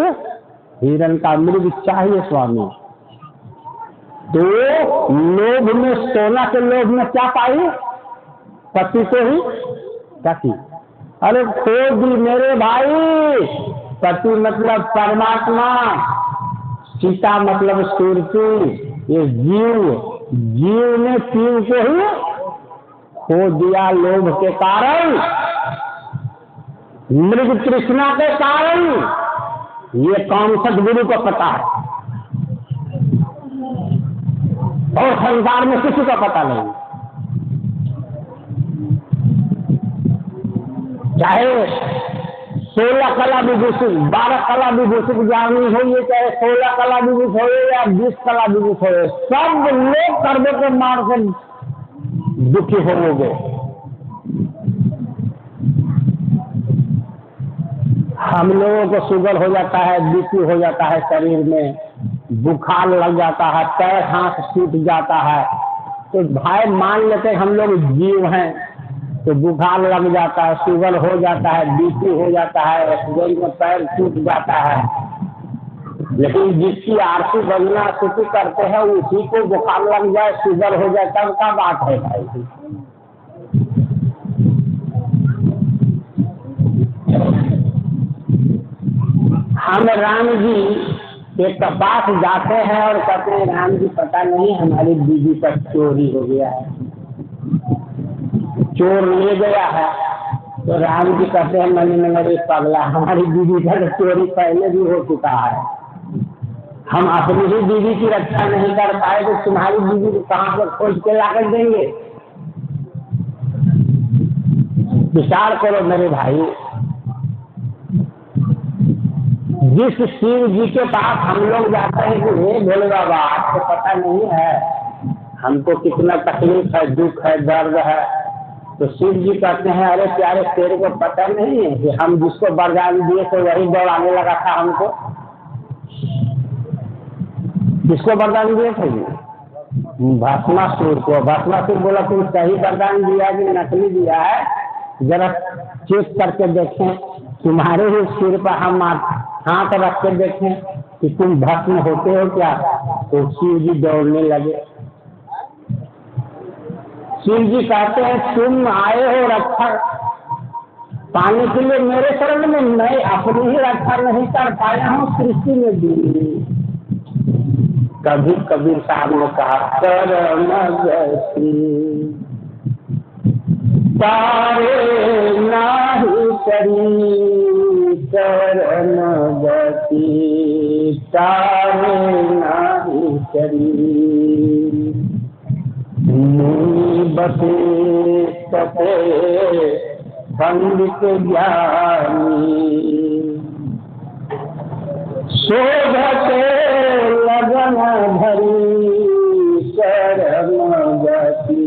Speaker 1: हिरण का मृग चाहिए स्वामी। तो लोभ में, सोना के लोभ में क्या पाई? पति को ही क्या की? अरे खो दी मेरे भाई। पति मतलब परमात्मा, सीता मतलब सुरती। ये जीव ने शिव को ही खो दिया लोभ के कारण, मृग तृष्णा के कारण। ये कौन सदगुरु को पता है, और संसार में किसी को पता नहीं। चाहे 16 कला विभूषित, 12 कला विभूषित ज्ञानी होइए, चाहे 16 कला विभूषित हो या 20 कला विभूषित हो, सब लोग कर्म के मार से दुखी होंगे। हम लोगों को शुगर हो जाता है, बीपी हो जाता है, शरीर में बुखार लग जाता है, पैर हाथ टूट जाता है। तो भाई मान लेते हैं हम लोग जीव हैं, तो बुखार लग जाता है, शुगर हो जाता है, बीपी हो जाता है, एक्सीडेंट में पैर टूट जाता है। लेकिन जिसकी आरती बजना स्तुति करते हैं उसी को बुखार लग जाए, शुगर हो जाए, तब का बात है भाई। हम राम जी के पास जाते हैं और कहते हैं राम जी पता नहीं हमारी बीवी का चोरी हो गया है, चोर ले गया है। तो राम जी कहते हैं मैंने मेरे पगला, हमारी बीवी का चोरी पहले भी हो चुका है। हम अपनी ही बीवी की रक्षा नहीं कर पाए तो तुम्हारी बीवी को कहां पर खोज के लाकर देंगे? विचार करो मेरे भाई। जिस शिव जी के पास हम लोग जाते हैं कि हे भोले बाबा आपको पता नहीं है हमको कितना तकलीफ है, दुख है, दर्द है, तो शिव जी कहते हैं, अरे प्यारे तेरे को पता नहीं है कि हम जिसको वरदान दिए थे वही दौड़ाने लगा था हमको। किसको वरदान दिए थे? भस्मासुर को। भस्मासुर बोला तुम सही वरदान दिया कि नकली दिया है, जरा चेक करके देखें, तुम्हारे ही सिर पर हम हाथ रख के देखें कि तुम भस्म होते हो क्या। तो शिव जी दौड़ने लगे। शिव जी कहते हैं तुम आए हो रक्षा पाने के लिए मेरे शरण में, मैं अपनी ही रक्षा नहीं कर पाया हूँ, सृष्टि में दी। कभी कबीर साहब ने कहा शरण गति तारे नाही करी, शरण गति तारे नाही करी। बसे सते पंडित ज्ञानी, शोभते लगन भरी, शरण गति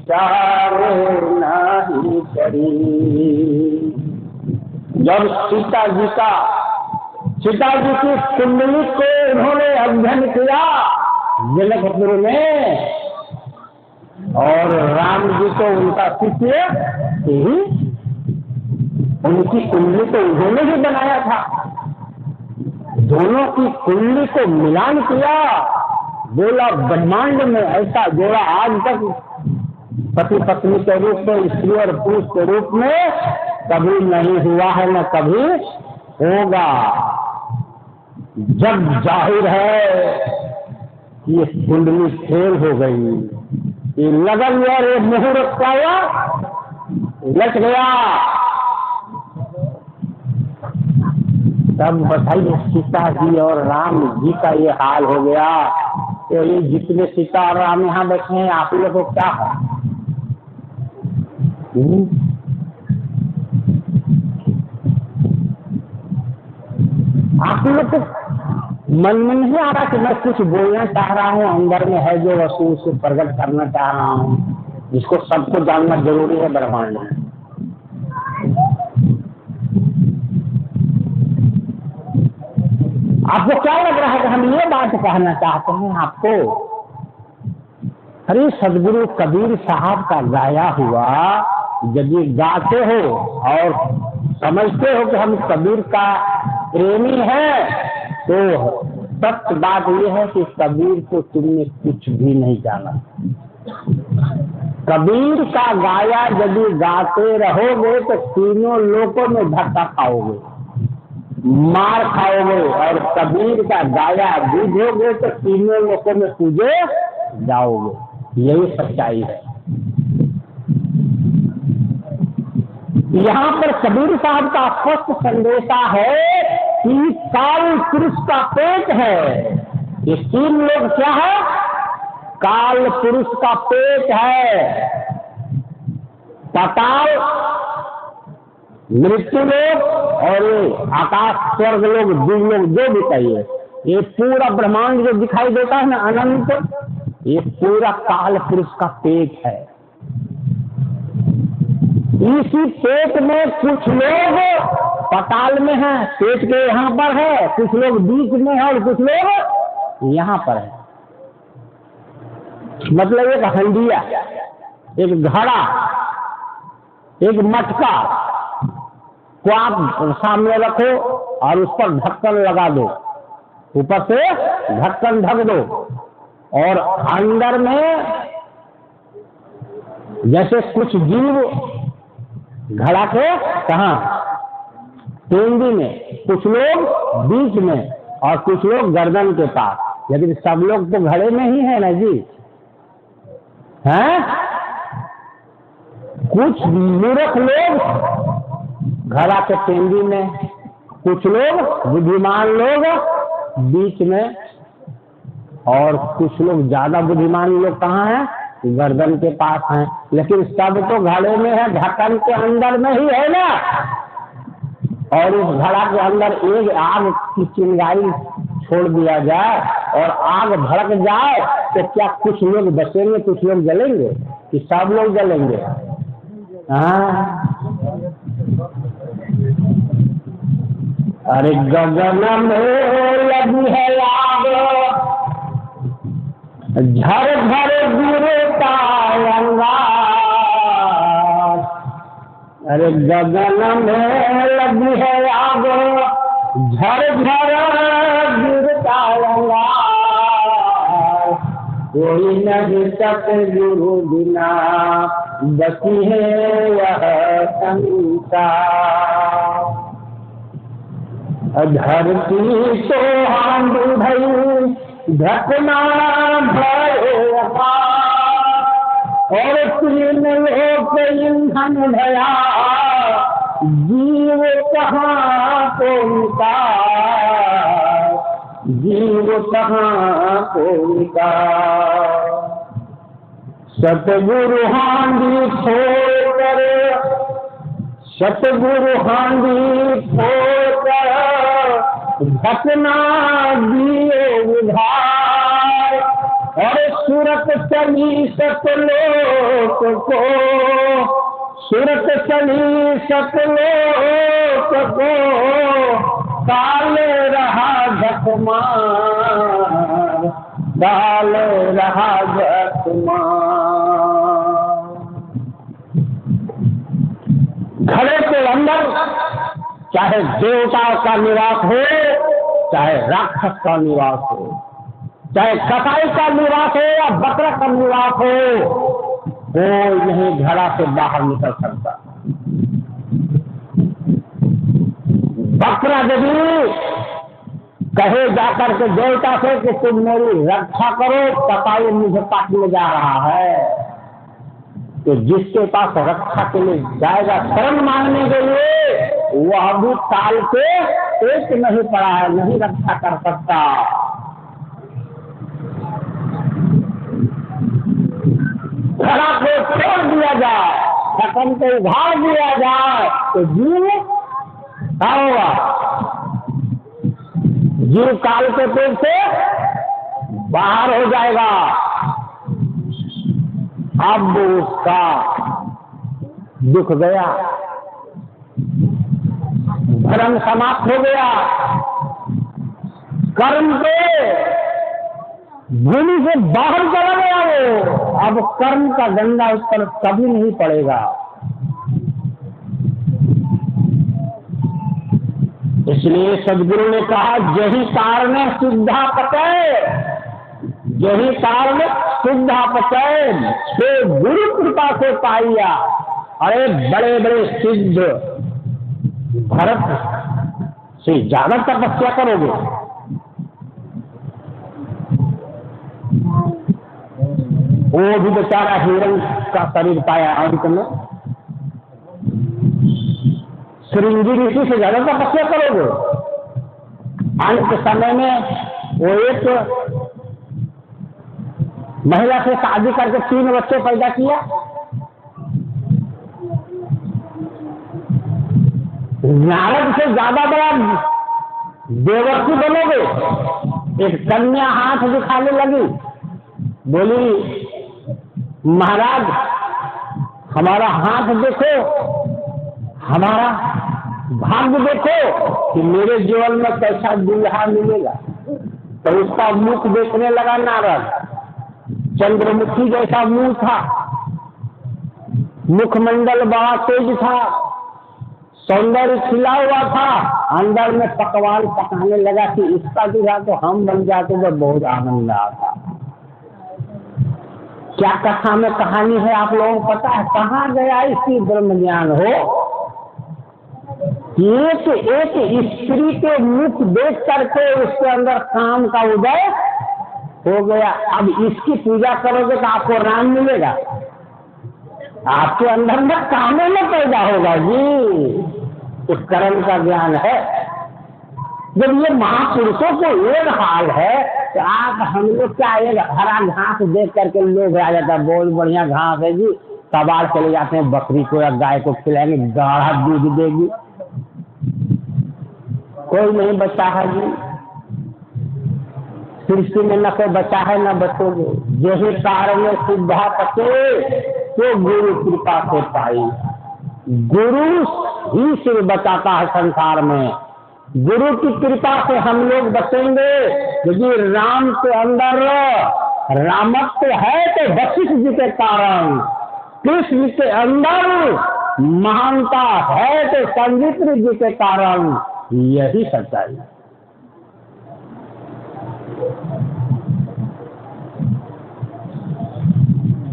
Speaker 1: तारे नाही करी। जब सीता जी की कुंडली को उन्होंने अध्ययन किया जनकपुर में, और राम जी को उनका शिष्य ही, उनकी कुंडली को उन्होंने ही बनाया था। दोनों की कुंडली को मिलान किया, बोला ब्रह्मांड में ऐसा जोड़ा आज तक पति पत्नी के रूप में, स्त्री और पुरुष के रूप में कभी नहीं हुआ है, न कभी होगा। जब जाहिर है ये कुंडली फेल हो गई, ये लगन और ये मुहूर्त पाया लट गया। तब बताइए सीता जी और राम जी का ये हाल हो गया। तो ये जितने सीता और राम यहाँ बैठे हैं, आप लोग को क्या है? आप लोग को मन में नहीं आ रहा कि मैं कुछ बोलना चाह रहा हूँ, अंदर में है जो वस्तु उसे प्रकट करना चाह रहा हूँ, जिसको सबको जानना जरूरी है ब्रह्मांड में। आपको क्या लग रहा है कि हम ये बात कहना चाहते हैं आपको? अरे सदगुरु कबीर साहब का गाया हुआ यदि गाते हो और समझते हो कि हम कबीर का प्रेमी है, तो सत्य बात यह है कि कबीर को तुमने कुछ भी नहीं जाना। कबीर का गाया यदि गाते रहोगे तो तीनों लोकों में धक्का खाओगे, मार खाओगे, और कबीर का गाया बूझोगे तो तीनों लोकों में पूजे जाओगे। यही सच्चाई है। यहाँ पर कबीर साहब का स्पष्ट संदेशा है कि काल पुरुष का पेट है। ये तीन लोग क्या है? काल पुरुष का पेट है। पाताल, मृत्यु लोग और आकाश स्वर्ग लोग, दिव्य लोग, जो भी कहिए, ये पूरा ब्रह्मांड जो दिखाई देता है ना अनंत, ये पूरा काल पुरुष का पेट है। इसी पेट में कुछ लोग पाताल में हैं, पेट के यहाँ पर है, कुछ लोग बीच में है और कुछ लोग यहाँ पर है। मतलब एक हंडिया, एक घड़ा, एक मटका को आप सामने रखो और उस पर ढक्कन लगा दो, ऊपर से ढक्कन ढक दो, और अंदर में जैसे कुछ जीव घड़ा के कहाँ पेंदी में, कुछ लोग बीच में और कुछ लोग गर्दन के पास, लेकिन सब लोग तो घड़े में ही है ना जी, हैं? कुछ मूर्ख लोग घड़ा के पेंदी में, कुछ लोग बुद्धिमान लोग बीच में, और कुछ लोग ज्यादा बुद्धिमान लोग कहाँ हैं? गर्दन के पास हैं। लेकिन सब तो घड़े में है, ढक्कन के अंदर में ही है ना। और उस घड़ा के अंदर एक आग की चिंगारी छोड़ दिया जाए और आग भड़क जाए तो क्या कुछ लोग बचेंगे, कुछ लोग जलेंगे कि सब लोग जलेंगे? अरे गगन में लगी है आग, झर झर गिरता अंगार। अरे गगन में लगी है आग, झर झर गिरता अंगार। कोई नहीं सतगुरु बिना बची है यह संसार। धरती तो हांडी भई घटना भय और तीन लोक ईंधन भया, जीव कहाँ को उनका, जीव कहाँ को उनका। सतगुरु हांडी छोड़कर, सतगुरु हांडी छोड़कर घटना दिए उधार। और सुरत चली सतलोक को, सुरत चली सतलोक को, काल रहा घटमार, काल रहा घटमार। घड़े के अंदर चाहे देवता का निवास हो, चाहे राक्षस का निवास हो, चाहे कसाई का निवास हो या बकरा का निवास हो, कोई नहीं घड़ा से बाहर निकल सकता। बकरा यदि कहे जाकर के देवता से कि तुम मेरी रक्षा करो, कसाई मुझे काटने जा रहा है, तो जिसके पास रक्षा के लिए जाएगा शरण मांगने के लिए, वह भी काल के एक नहीं पड़ा है, नहीं रक्षा कर सकता। घड़ा को छोड़ दिया जाए, ढक्कन को उघाड़ दिया जाए, तो जीव क्या होगा? जीव काल के पेट से बाहर हो जाएगा। अब उसका दुख गया, धर्म समाप्त हो गया, कर्म के भूमि से बाहर चला गया वो। अब कर्म का गंदा उस पर कभी नहीं पड़ेगा। इसलिए सदगुरु ने कहा, यही कारण सिद्धा पचय, यही कारण सिद्धा पचय से गुरु कृपा से पाइया। अरे बड़े बड़े सिद्ध भरत से ज्यादा तपस्या करोगे। वो भी बेचारा हिरण का शरीर पाया अंत में। श्रृंगी ऋषि से ज्यादा तपस्या करोगे। अंत के समय में वो एक महिला से शादी करके 3 बच्चे पैदा किया। नारद से ज्यादा बड़ा देवर्षि बनोगे। एक कन्या हाथ दिखाने लगी, बोली महाराज हमारा हाथ देखो, हमारा भाग्य देखो कि मेरे जीवन में कैसा दुल्हा मिलेगा। तो उसका मुख देखने लगा नारद, चंद्रमुखी जैसा मुंह था, मुखमंडल बड़ा तेज था, सौंदर्य खिला हुआ था। अंदर में पकवान पकाने लगा कि इसका दूल्हा तो हम बन जाते तो बहुत आनंद आता। क्या कथा में कहानी है आप लोगों को पता है? कहाँ गया इसकी ब्रह्म ज्ञान हो? एक एक स्त्री के मुख देख करके उसके अंदर काम का उदय हो गया। अब इसकी पूजा करोगे तो आपको राम मिलेगा, आपके अंदर में काम में पैदा होगा जी। तो कर्म का ज्ञान है। जब ये महापुरुषों को ये हाल है तो आप हम लोग क्या, एक हरा घास देख करके लोग आ जाता है, बहुत बढ़िया घास है जी, कबाड़ चले जाते हैं, बकरी को या गाय को खिलाएंगे, गाढ़ा दूध देगी, कोई नहीं बचा है जी। सृष्टि में न कोई बचा है न बचोगे। यही कारण सिद्धा पचे तो गुरु कृपा से पाई। गुरु ही सिर्फ बचाता है संसार में। गुरु की कृपा से हम लोग बचेंगे। यदि राम के अंदर रामत्व है तो वशिष्ठ जी के कारण, कृष्ण के अंदर महानता है तो संवित्री जी के कारण। यही सच्चाई है।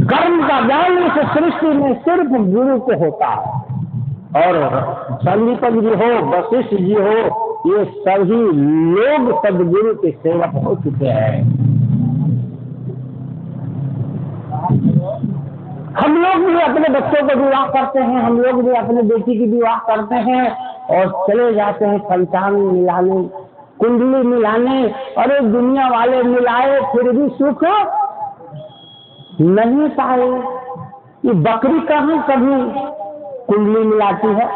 Speaker 1: कर्म का ज्ञान इस सृष्टि में सिर्फ गुरु को होता है। और संदीपक जी हो, वशिष्ठ जी हो, ये सभी लोग सदगुरु के सेवक हो चुके हैं। हम लोग भी अपने बच्चों को विवाह करते हैं, हम लोग भी अपने बेटी की विवाह करते हैं और चले जाते हैं पंचांग मिलाने, कुंडली मिलाने। अरे दुनिया वाले मिलाए फिर भी सुख नहीं पाए। ये बकरी कहाँ कभी कुंडली मिलाती है?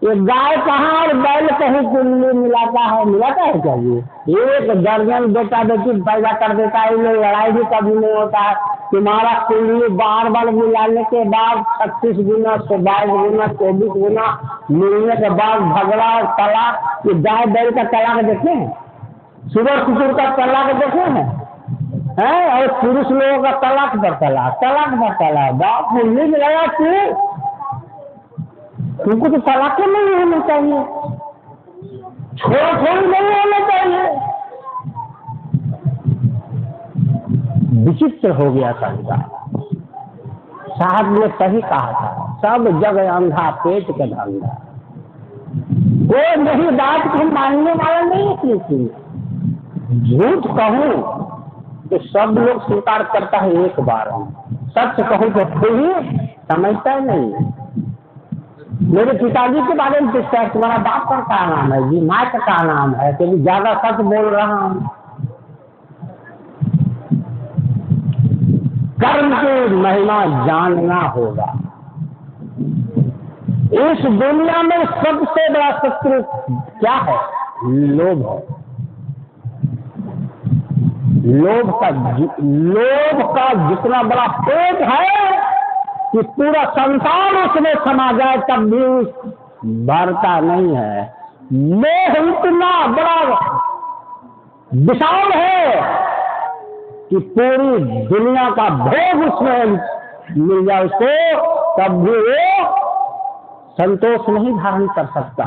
Speaker 1: ये गाय कहाँ और बैल कहीं कुंडली मिलाता है? मिलाता है क्या? ये एक दर्जन बेटा बेटी पैदा कर देता है, इनमें लड़ाई भी कभी नहीं होता है। तुम्हारा कुंडली बार बार मिलाने के बाद 36 गुना, 22 गुना, 24 गुना मिलने के बाद झगड़ा और तलाक। ये गाय बैल का तलाक देखे हैं? सुगर कुकुर का तलाक देखे हैं? और पुरुष लोगों का तलाक पर तलाक, तलाक पर तलाक। बाप कुंडली मिलाया तुमको तो तलाक नहीं होना चाहिए, छोड़ नहीं होना चाहिए। विचित्र हो गया संसार। साहब ने सही कहा था, सब जग अंधा पेट का धंधा। वो नहीं बात को मानने वाला नहीं है। झूठ कहूं तो सब लोग स्वीकार करता है एक बार में, सच कहूं तो फिर ही समझता नहीं। मेरे पिताजी के बारे में पूछता है तुम्हारा बाप का क्या नाम है? जी माँ का क्या नाम है? क्योंकि ज्यादा सच बोल रहा हूं। कर्म की महिमा जानना होगा। इस दुनिया में सबसे बड़ा शत्रु क्या है? लोभ है। लोभ का जितना बड़ा पेट है कि पूरा संसार उसमें समा जाए तब भी भरता नहीं है। मोह इतना बड़ा विशाल है कि पूरी दुनिया का भोग उसमें मिल जाए उसको तब भी वो संतोष नहीं धारण कर सकता।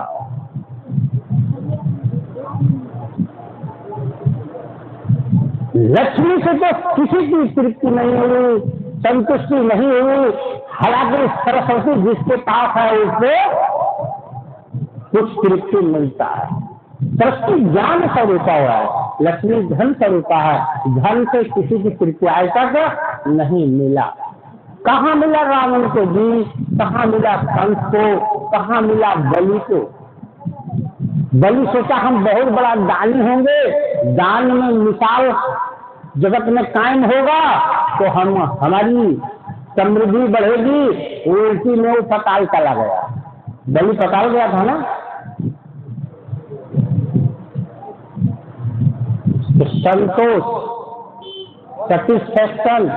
Speaker 1: लक्ष्मी से तो किसी की तृप्ति नहीं हुई, संतुष्टि नहीं हुई। हालांकि सरस्वती जिसके पास है उससे कुछ तृप्ति मिलता है। सरस्वती ज्ञान स्वरूपा हुआ है, लक्ष्मी धन स्वरूपा है। धन से किसी की तृप्ति आज तक नहीं मिला। कहाँ मिला रावण को जी, कहाँ मिला कंस को, कहाँ मिला बलि को? बलि सोचा हम बहुत बड़ा दानी होंगे, दान में मिसाल जगत में कायम होगा तो हम हमारी समृद्धि बढ़ेगी। उल्टी में वो पताल चला गया। बलि पताल गया था ना। तो संतोष, सेटिस्फैक्शन,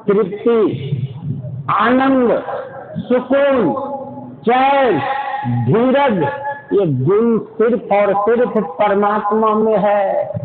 Speaker 1: तृप्ति, आनंद, सुकून, चैन, धीरज, ये गुण सिर्फ और सिर्फ परमात्मा में है।